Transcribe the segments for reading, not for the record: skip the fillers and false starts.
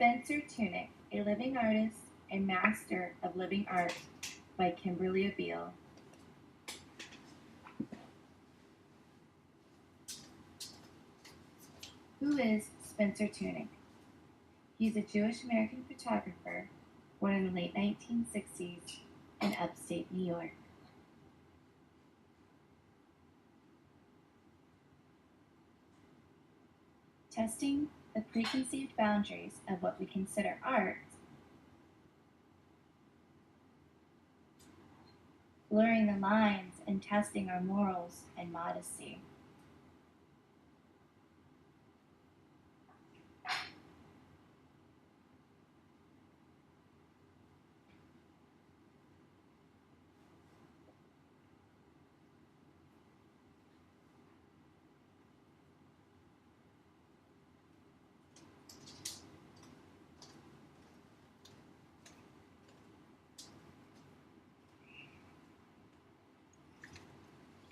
Spencer Tunick, A Living Artist, a Master of Living Art by Kimberly Abele. Who is Spencer Tunick? He's a Jewish-American photographer born in the late 1960s in upstate New York. Testing the preconceived boundaries of what we consider art, blurring the lines and testing our morals and modesty.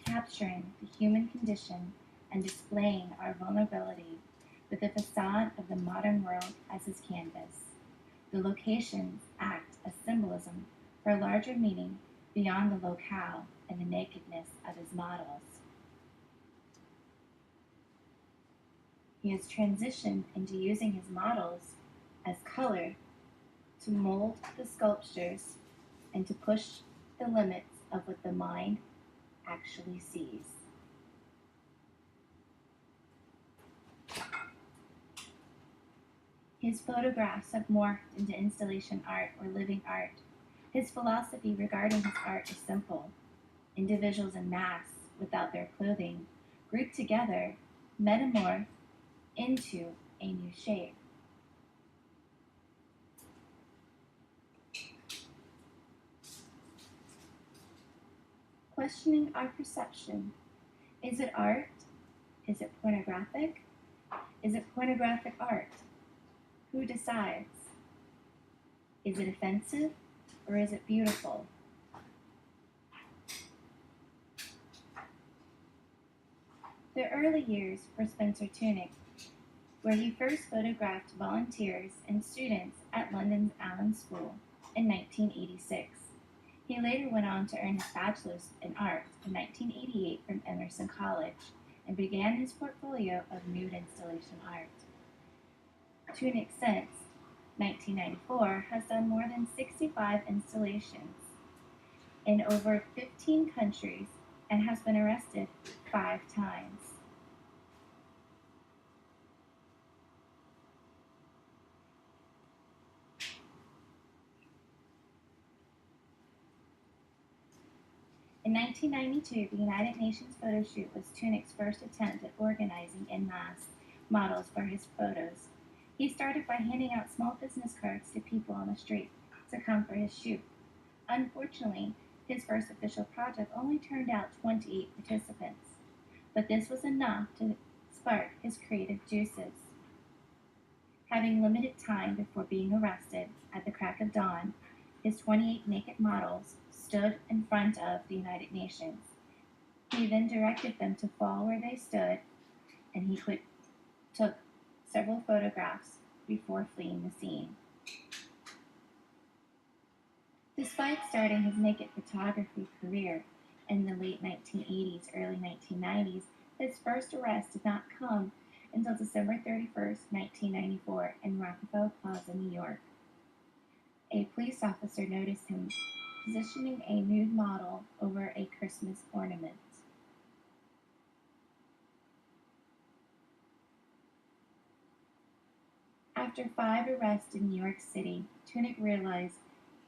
Capturing the human condition and displaying our vulnerability with the facade of the modern world as his canvas. The locations act as symbolism for a larger meaning beyond the locale and the nakedness of his models. He has transitioned into using his models as color to mold the sculptures and to push the limits of what the mind actually sees. His photographs have morphed into installation art or living art. His philosophy regarding his art is simple. Individuals in mass, without their clothing, grouped together, metamorph into a new shape. Questioning our perception. Is it art? Is it pornographic? Is it pornographic art? Who decides? Is it offensive or is it beautiful? The early years for Spencer Tunick, where he first photographed volunteers and students at London's Allen School in 1986. He later went on to earn his bachelor's in art in 1988 from Emerson College and began his portfolio of nude installation art. Tunick since 1994 has done more than 65 installations in over 15 countries and has been arrested 5 times. In 1992, the United Nations photo shoot was Tunick's first attempt at organizing en masse models for his photos. He started by handing out small business cards to people on the street to come for his shoot. Unfortunately, his first official project only turned out 28 participants, but this was enough to spark his creative juices. Having limited time before being arrested at the crack of dawn, his 28 naked models stood in front of the United Nations. He then directed them to fall where they stood, and he took several photographs before fleeing the scene. Despite starting his naked photography career in the late 1980s, early 1990s, his first arrest did not come until December 31st, 1994 in Rockefeller Plaza, New York. A police officer noticed him positioning a nude model over a Christmas ornament. After 5 arrests in New York City, Tunick realized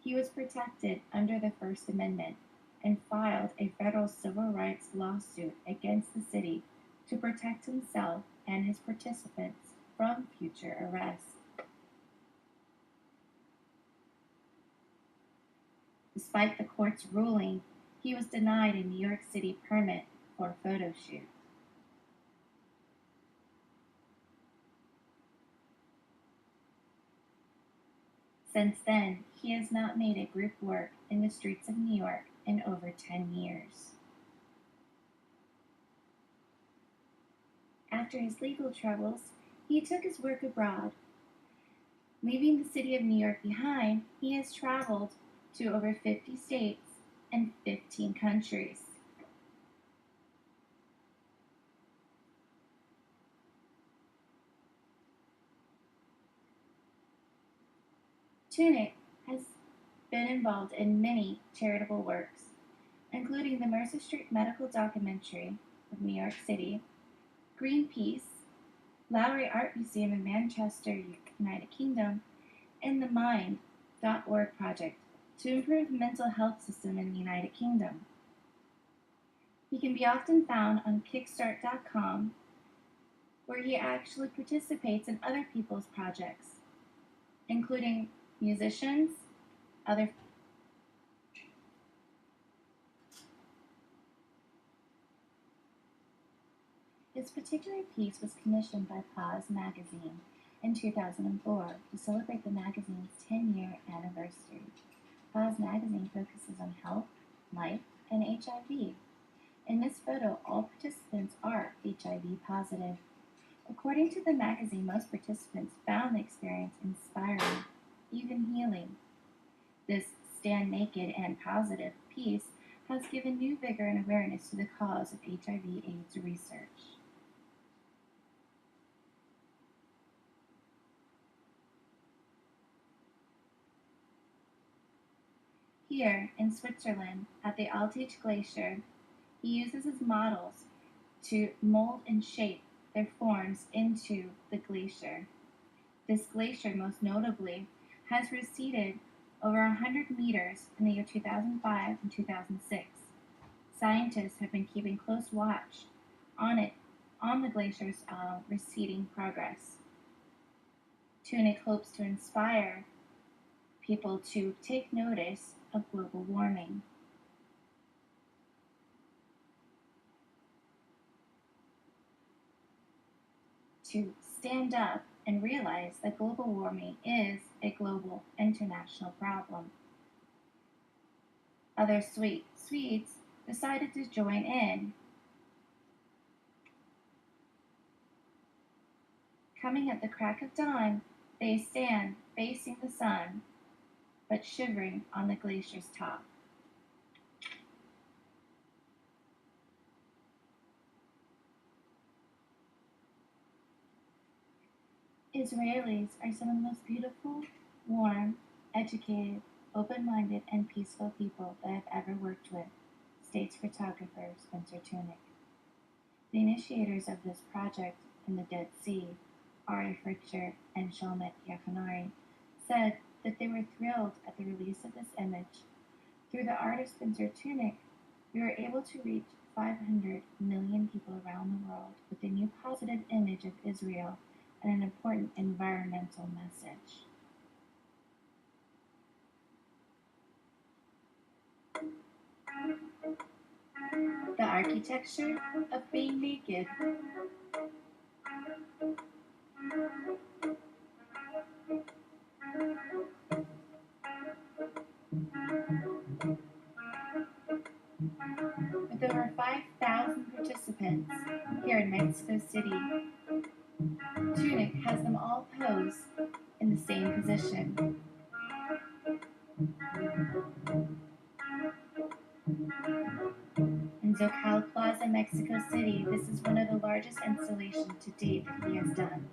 he was protected under the First Amendment and filed a federal civil rights lawsuit against the city to protect himself and his participants from future arrests. Despite the court's ruling, he was denied a New York City permit for a photo shoot. Since then, he has not made a group work in the streets of New York in over 10 years. After his legal troubles, he took his work abroad. Leaving the city of New York behind, he has traveled to over 50 states and 15 countries. Tunick has been involved in many charitable works, including the Mercer Street Medical Documentary of New York City, Greenpeace, Lowry Art Museum in Manchester, United Kingdom, and the Mind.org project to improve the mental health system in the United Kingdom. He can be often found on Kickstart.com, where he actually participates in other people's projects, including musicians, other. His particular piece was commissioned by Pause magazine in 2004 to celebrate the magazine's 10-year anniversary. Pause magazine focuses on health, life, and HIV. In this photo, all participants are HIV positive. According to the magazine, most participants found the experience inspiring, even healing. This Stand Naked and Positive piece has given new vigor and awareness to the cause of HIV/AIDS research. Here, in Switzerland, at the Altige Glacier, he uses his models to mold and shape their forms into the glacier. This glacier, most notably, has receded over 100 meters in the year 2005 and 2006. Scientists have been keeping close watch on the glacier's receding progress. Tunick hopes to inspire people to take notice of global warming. To stand up and realize that global warming is a global international problem. Other Swedes decided to join in. Coming at the crack of dawn, they stand facing the sun, but shivering on the glacier's top. Israelis are some of the most beautiful, warm, educated, open-minded, and peaceful people that I've ever worked with, states photographer Spencer Tunick. The initiators of this project in the Dead Sea, Ari Frichter and Shalmet Yahanari, said that they were thrilled at the release of this image. Through the artist Spencer Tunick, we were able to reach 500 million people around the world with a new positive image of Israel and an important environmental message. The architecture of being naked. With over 5,000 participants here in Mexico City, Tunick has them all pose in the same position. In Zocal Plaza, Mexico City, this is one of the largest installations to date that he has done.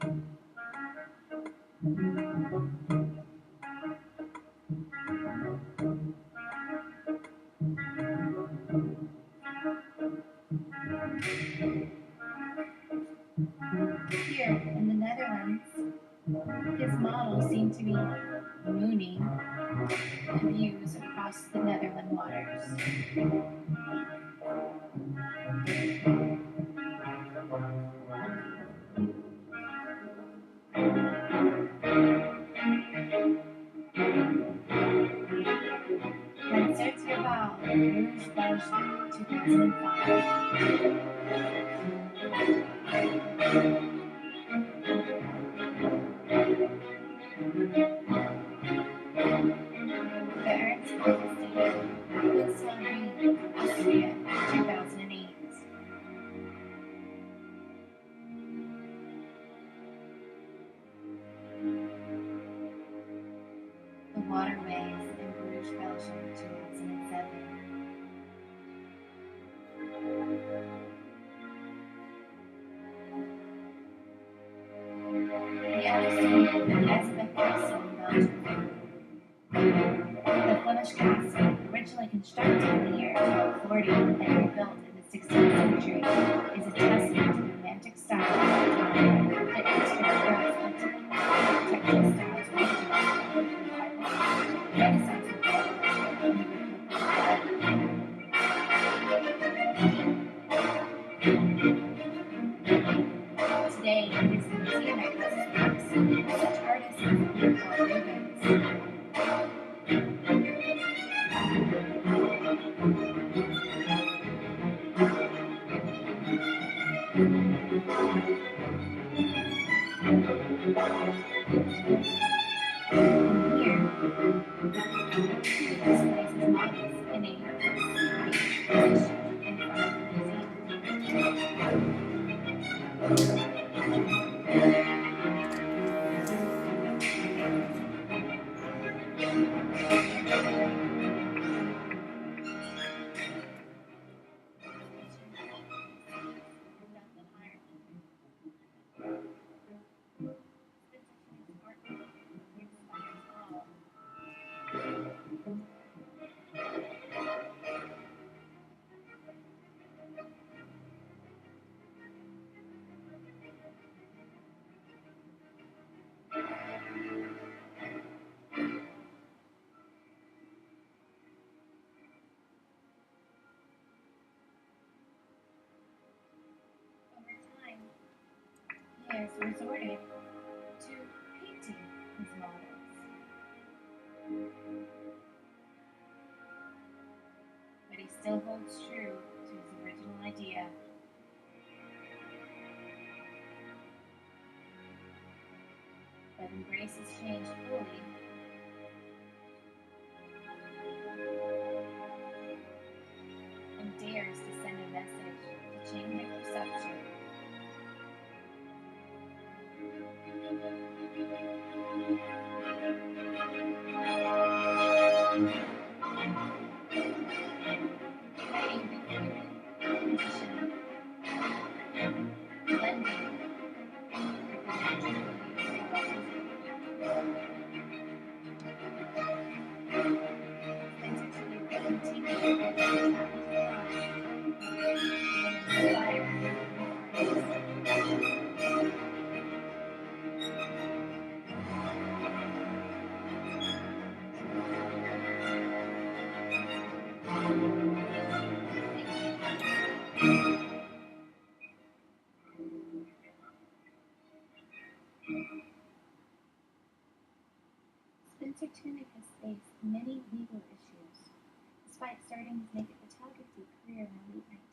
Here in the Netherlands, his models seem to be mooning views across the Netherlands waters. Charitable, Rouge, Belgium, 2005. The Ernst Magazine, Kunsthalle, Austria, 2008. unassuming Gaasbeek castle in Belgium. The Flemish castle, originally constructed in the year 1240 and rebuilt in the 16th century, is a testament to the romantic style of the time. The exterior boasts typical architectural styles ranging from Renaissance with Gothic and today it is a museum that houses works of such artists as Rubens. Here, this place is models in a position in front of the museum. He has resorted to painting his models, but he still holds true to his original idea. But embraces change fully and dares to send a message to change their perception. Spencer Tunick has faced many legal issues, despite starting his naked photography career in the late